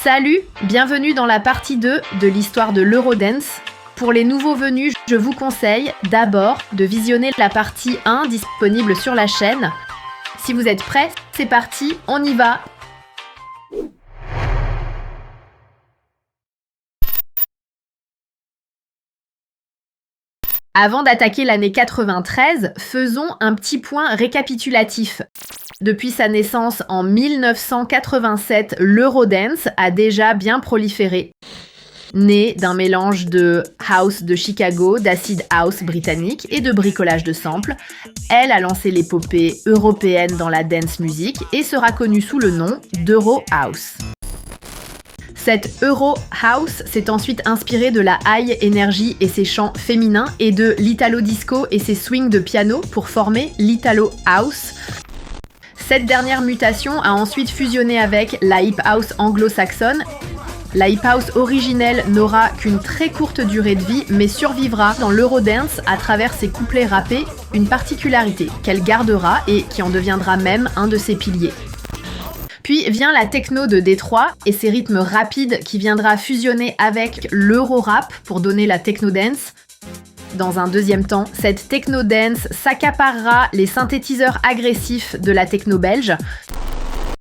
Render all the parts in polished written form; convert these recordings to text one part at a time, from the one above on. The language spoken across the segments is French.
Salut, bienvenue dans la partie 2 de l'histoire de l'Eurodance. Pour les nouveaux venus, je vous conseille d'abord de visionner la partie 1 disponible sur la chaîne. Si vous êtes prêts, c'est parti, on y va! Avant d'attaquer l'année 93, faisons un petit point récapitulatif. Depuis sa naissance en 1987, l'Eurodance a déjà bien proliféré. Né d'un mélange de house de Chicago, d'acid house britannique et de bricolage de samples, elle a lancé l'épopée européenne dans la dance music et sera connue sous le nom d'Euro House. Cette Euro House s'est ensuite inspirée de la high energy et ses chants féminins et de l'Italo Disco et ses swings de piano pour former l'Italo House. Cette dernière mutation a ensuite fusionné avec la hip house anglo-saxonne. La hip house originelle n'aura qu'une très courte durée de vie, mais survivra dans l'Eurodance à travers ses couplets rappés, une particularité qu'elle gardera et qui en deviendra même un de ses piliers. Puis vient la techno de Détroit et ses rythmes rapides qui viendra fusionner avec l'Euro-rap pour donner la techno-dance. Dans un deuxième temps, cette techno-dance s'accaparera les synthétiseurs agressifs de la techno belge.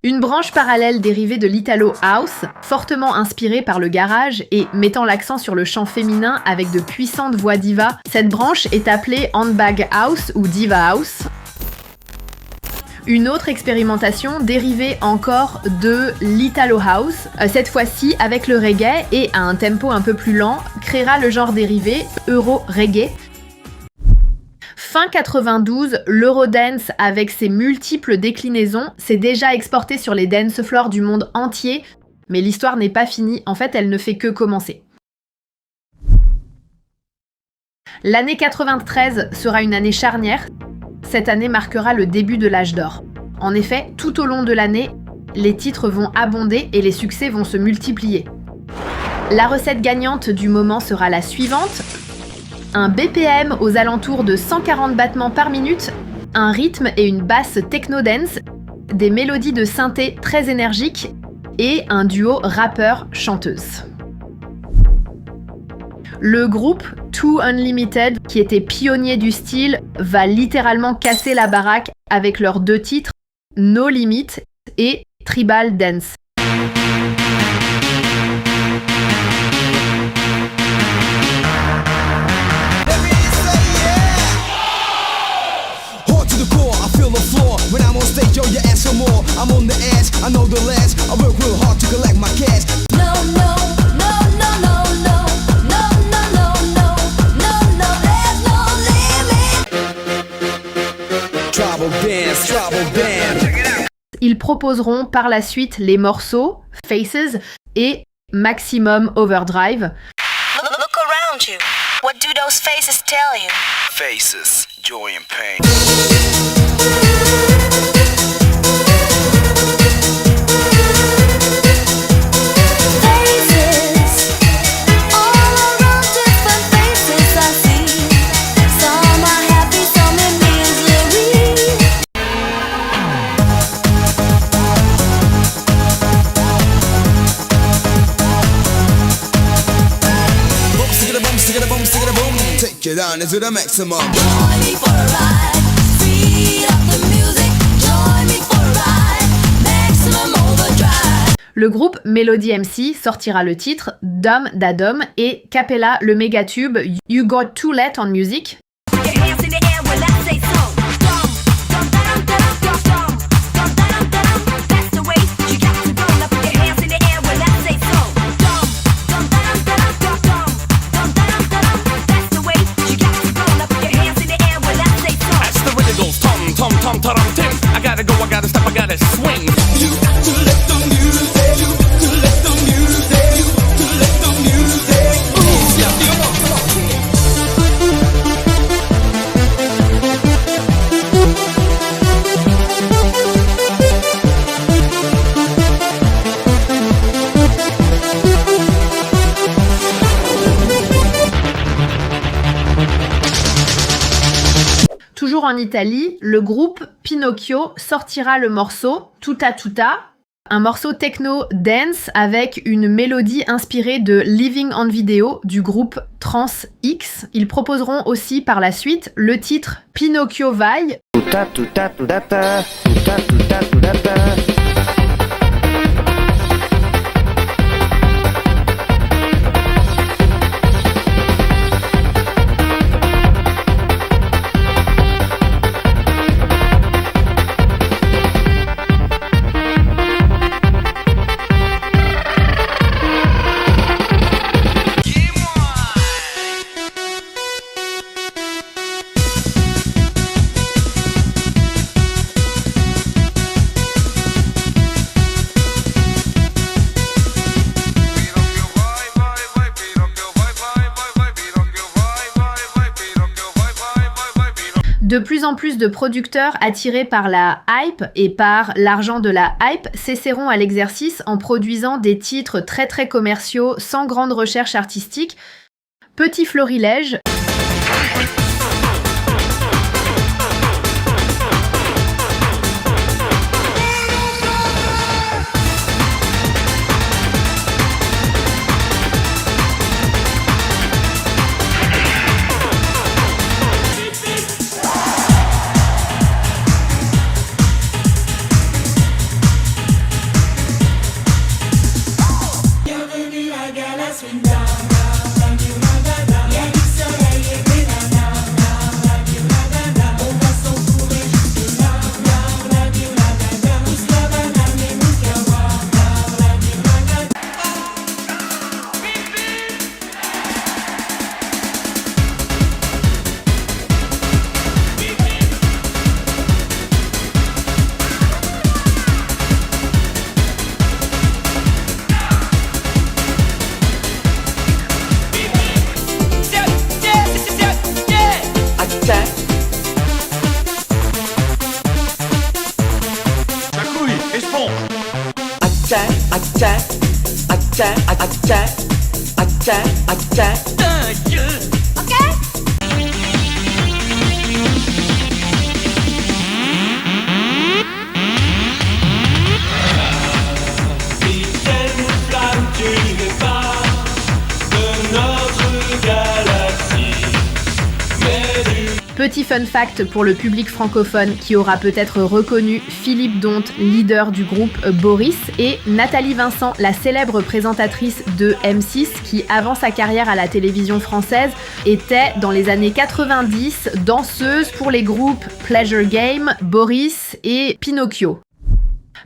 Une branche parallèle dérivée de l'Italo House, fortement inspirée par le garage et mettant l'accent sur le chant féminin avec de puissantes voix diva. Cette branche est appelée Handbag House ou Diva House. Une autre expérimentation dérivée encore de l'Italo House, cette fois-ci avec le reggae et à un tempo un peu plus lent, créera le genre dérivé Euro-reggae. Fin 92, l'Eurodance, avec ses multiples déclinaisons, s'est déjà exporté sur les dance floors du monde entier, mais l'histoire n'est pas finie, en fait elle ne fait que commencer. L'année 93 sera une année charnière. Cette année marquera le début de l'âge d'or. En effet, tout au long de l'année, les titres vont abonder et les succès vont se multiplier. La recette gagnante du moment sera la suivante. Un BPM aux alentours de 140 battements par minute, un rythme et une basse techno-dance, des mélodies de synthé très énergiques et un duo rappeur-chanteuse. Le groupe Too Unlimited, qui était pionnier du style, va littéralement casser la baraque avec leurs deux titres, No Limit et Tribal Dance. Ils proposeront par la suite les morceaux Faces et Maximum Overdrive. Look around you. What do those faces tell you? Faces, joy and pain. Down into the maximum. Join me for a ride. Speed up the music. Join me for a ride. Maximum overdrive. Le groupe Melody MC sortira le titre Dum Da Dum et Capella le mégatube You Got Too Late on Music. I gotta go, I gotta stop, I gotta swing. You got to let the music, you got to let the music, you got to let the music move. Yeah, come on, come on. Toujours en Italie, le groupe Pinocchio sortira le morceau Tutta Tutta Un morceau techno dance avec une mélodie inspirée de Living on Video du groupe Trans X. Ils proposeront aussi par la suite le titre Pinocchio Vai. De plus en plus de producteurs attirés par la hype et par l'argent de la hype s'essaieront à l'exercice en produisant des titres très très commerciaux sans grande recherche artistique. Petit florilège. Petit fun fact pour le public francophone qui aura peut-être reconnu Philippe Donte, leader du groupe Boris, et Nathalie Vincent, la célèbre présentatrice de M6 qui, avant sa carrière à la télévision française, était dans les années 90 danseuse pour les groupes Pleasure Game, Boris et Pinocchio.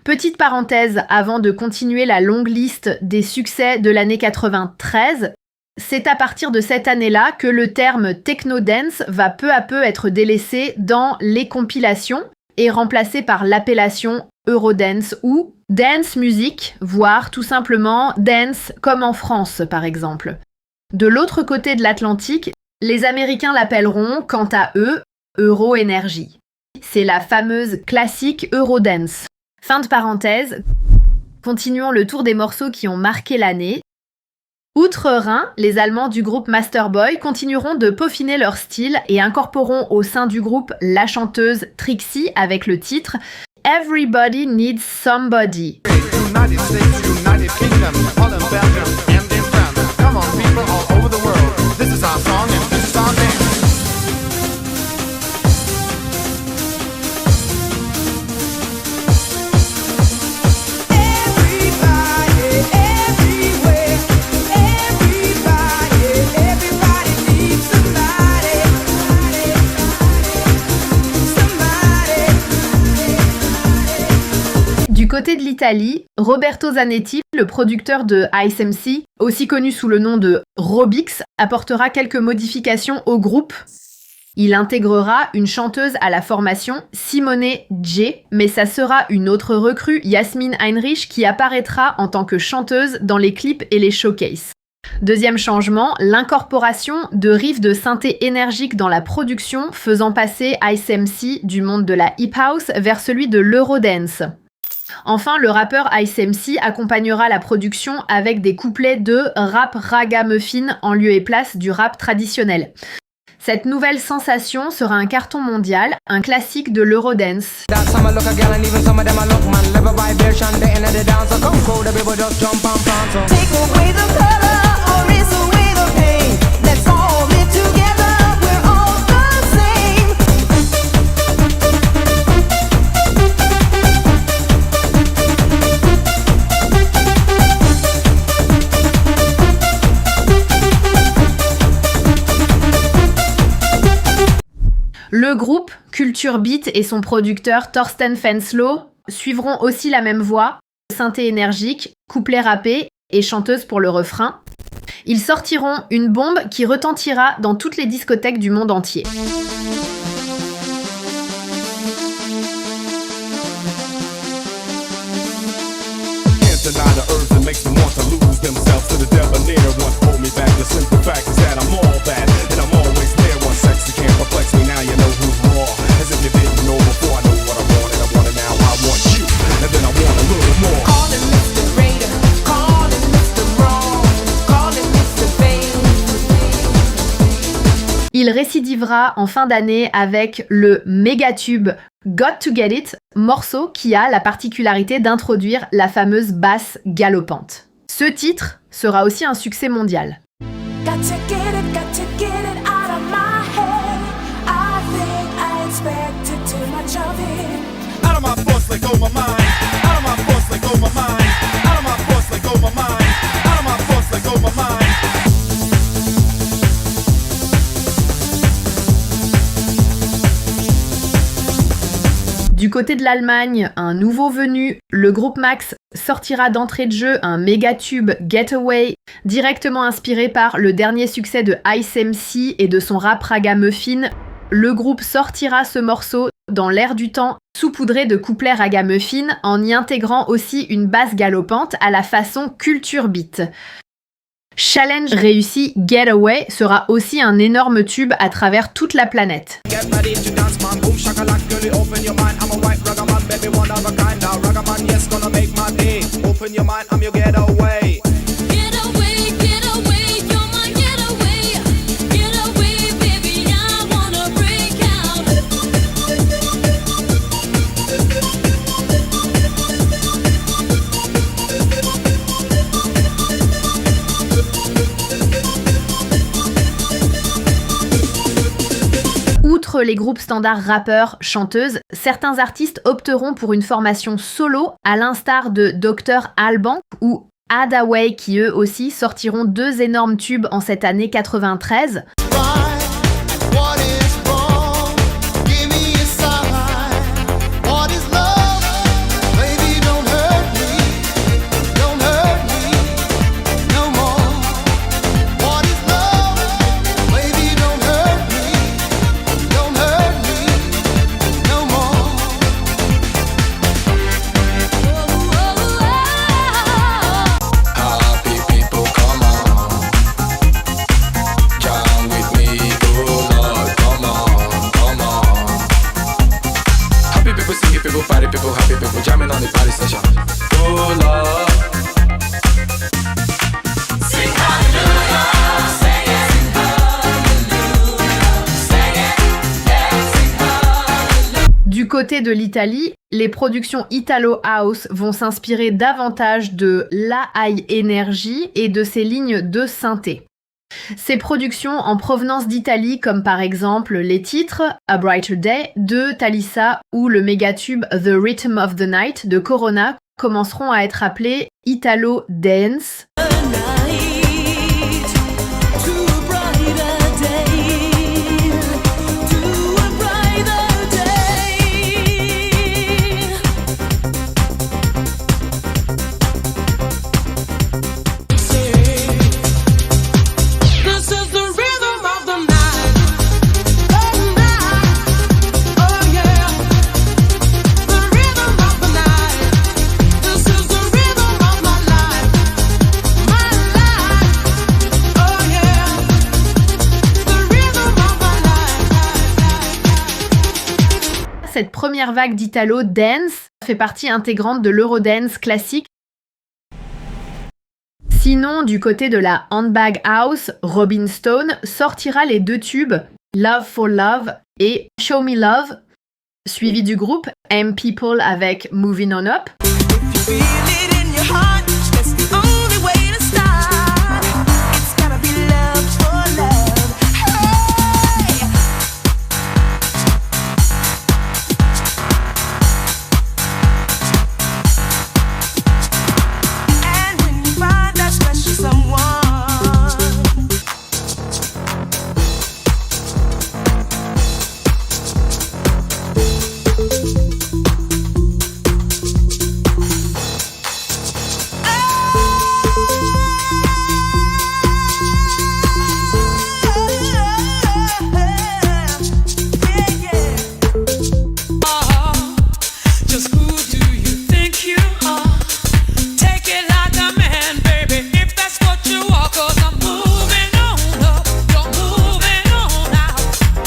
Petite parenthèse avant de continuer la longue liste des succès de l'année 93, c'est à partir de cette année-là que le terme techno-dance va peu à peu être délaissé dans les compilations et remplacé par l'appellation Eurodance ou dance music, voire tout simplement dance comme en France par exemple. De l'autre côté de l'Atlantique, les Américains l'appelleront quant à eux Euro Energy. C'est la fameuse classique Eurodance. Fin de parenthèse. Continuons le tour des morceaux qui ont marqué l'année. Outre-Rhin, les Allemands du groupe Masterboy continueront de peaufiner leur style et incorporeront au sein du groupe la chanteuse Trixie avec le titre Everybody Needs Somebody. United States, United Kingdom, Holland, Belgium, and in France. Come on, people all over the world. This is our song and this is our dance. Du côté de l'Italie, Roberto Zanetti, le producteur de Ice MC, aussi connu sous le nom de Robix, apportera quelques modifications au groupe. Il intégrera une chanteuse à la formation, Simone J, mais ça sera une autre recrue, Yasmine Heinrich, qui apparaîtra en tant que chanteuse dans les clips et les showcases. Deuxième changement, l'incorporation de riffs de synthé énergiques dans la production, faisant passer Ice MC du monde de la hip house vers celui de l'Eurodance. Enfin, le rappeur Ice MC accompagnera la production avec des couplets de rap ragamuffin en lieu et place du rap traditionnel. Cette nouvelle sensation sera un carton mondial, un classique de l'Eurodance. That some a look a gal and even some of them a look man. Level vibration, they in the dance. So come cool, the people just jump and prance. So. Take away the color or erase away the pain. Let's all live together, we're all the same. Le groupe Culture Beat et son producteur Thorsten Fenslow suivront aussi la même voie, synthé énergique, couplet rappé et chanteuse pour le refrain. Ils sortiront une bombe qui retentira dans toutes les discothèques du monde entier. Can't deny the urge that makes them want to lose themselves to the debonair. Once hold me back, the simple fact is that I'm all that, and I'm always there. One sex you can't perplex me, now you know who's raw. As if you didn't know before, I know what I want, and I want it now. I want you, and then I want a little more. Calling Mr. Raider, calling Mr. Wrong, calling Mr. Fame. Il récidivera en fin d'année avec le mégatube Got to Get It, morceau qui a la particularité d'introduire la fameuse basse galopante. Ce titre sera aussi un succès mondial. Got to get it out of my head. I think I expected too much of it. Out of my force, let go my mind. Out of my force, let go my mind. Out of my force, let go my mind. Out of my force, let go my mind. Du côté de l'Allemagne, un nouveau venu, le groupe Max, sortira d'entrée de jeu un méga tube Getaway, directement inspiré par le dernier succès de Ice MC et de son rap ragamuffin. Le groupe sortira ce morceau dans l'air du temps, saupoudré de couplets ragamuffin, en y intégrant aussi une basse galopante à la façon Culture Beat. Challenge réussi, Getaway sera aussi un énorme tube à travers toute la planète. Get ready to dance, man. Boom shakalak, girlie, open your mind. I'm a white ragaman, baby, one of a kind. Now ragaman, yes, gonna make my day. Open your mind, I'm your getaway. Get away, you're my getaway. Get away, baby, I wanna break out. Outre les groupes standards rappeurs, chanteuses, certains artistes opteront pour une formation solo, à l'instar de Dr Alban ou Hadaway, qui eux aussi sortiront 2 énormes tubes en cette année 93. What is wrong? Give me a sign. What is love? Baby, don't hurt me no more. What is love? Baby, don't hurt me no more. Happy people, come on, join with me, oh Lord, come on. Happy people, singing people, party people, happy people, jamming on the party session. Oh Lord. Sing hallelujah, sing it, hallelujah, sing it, yeah, sing hallelujah. Du côté de l'Italie, les productions Italo House vont s'inspirer davantage de la high energy et de ses lignes de synthé. Ces productions en provenance d'Italie, comme par exemple les titres A Brighter Day de Thalissa ou le mégatube The Rhythm of the Night de Corona, commenceront à être appelés Italo Dance. This is the rhythm of the night. Oh yeah. The rhythm of the night. This is the rhythm of my life. My life. Oh yeah. The rhythm of my life. Cette première vague d'Italo Dance fait partie intégrante de l'Eurodance classique. Sinon, du côté de la handbag house, Robin Stone sortira les 2 tubes Love for Love et Show Me Love, suivi du groupe M People avec Moving On Up. Feel it in your heart, that's the only way to start. It's gotta be love for love. Hey! And when you find that special someone, Just who do you think you are? Take it like a man, baby, if that's what you are. 'Cause I'm moving on up, you're moving on out,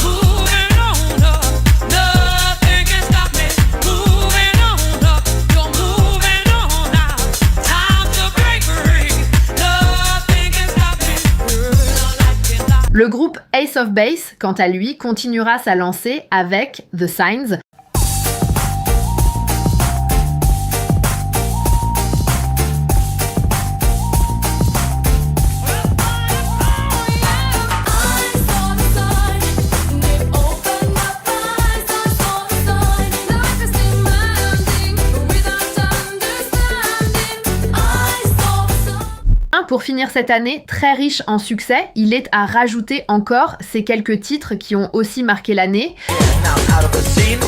moving on up. Nothing can stop me. Moving on up, you're moving on out. Time to break free. Nothing can stop me. Girl, I cannot. Le groupe Ace of Base, quant à lui, continuera sa lancée avec The Signs. Pour finir cette année très riche en succès, il est à rajouter encore ces quelques titres qui ont aussi marqué l'année. Now out of the scene,